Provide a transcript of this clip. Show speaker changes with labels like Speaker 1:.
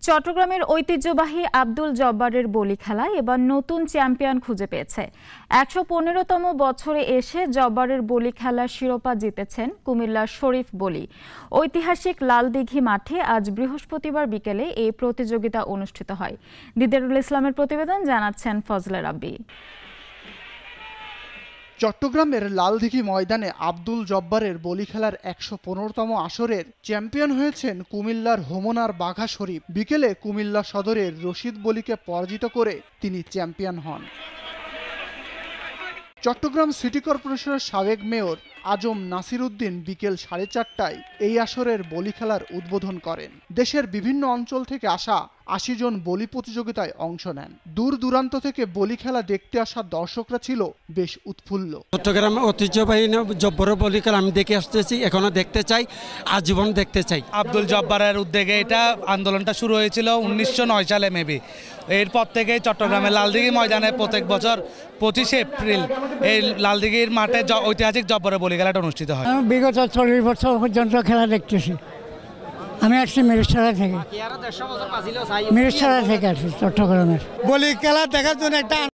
Speaker 1: চট্টগ্রামের ঐতিহ্যবাহী আব্দুল জব্বারের বলি খেলায় এবার নতুন চ্যাম্পিয়ন খুঁজে পেয়েছে। ১১৫তম বছরে এসে জব্বারের বলি খেলার শিরোপা জিতেছেন কুমিল্লার শরীফ বলি। ঐতিহাসিক লালদিঘি মাঠে আজ বৃহস্পতিবার বিকেলে এই প্রতিযোগিতা অনুষ্ঠিত হয়। দিদারুল ইসলামের প্রতিবেদন, জানাচ্ছেন ফজলে রাব্বি।
Speaker 2: চট্টগ্রামের লালদিঘি ময়দানে আব্দুল জব্বারের বলি খেলার ১১৫তম আসরের চ্যাম্পিয়ন হয়েছেন কুমিল্লার হোমনার বাঘা শরীফ। বিকেলে কুমিল্লা সদরের রশিদ বলিকে পরাজিত করে তিনি চ্যাম্পিয়ন হন। চট্টগ্রাম সিটি কর্পোরেশনের সাবেক মেয়র আজম নাসির উদ্দিন বিকেল 4:30টায় এই আসরের বলি খেলার উদ্বোধন করেন। দেশের বিভিন্ন অঞ্চল থেকে আসা ৮০ জন বলি প্রতিযোগিতায় অংশ নেন। দূর দূরান্ত থেকে বলি খেলা দেখতে আসা দর্শকরা ছিল বেশ উৎফুল্ল।
Speaker 3: চট্টগ্রামে ঐতিহ্যবাহী জব্বর বলি খেলা আমি দেখে আসতেছি, এখনো দেখতে চাই, আজীবন দেখতে চাই।
Speaker 4: আব্দুল জব্বারের উদ্যোগে এটা আন্দোলনটা শুরু হয়েছিল ১৯০৯ সালে মেবি। এরপর থেকে চট্টগ্রামের লালদিঘি ময়দানে প্রত্যেক বছর ২৫ এপ্রিল এই লালদিঘির মাঠে ঐতিহাসিক জব্বরের বলি খেলাটা অনুষ্ঠিত হয়।
Speaker 5: বিগত ৪০ বছর পর্যন্ত খেলা দেখতেছি। আমি আসছি মিরিশারা থেকে আসছি চট্টগ্রামের।
Speaker 6: বলি খেলা দেখার জন্য একটা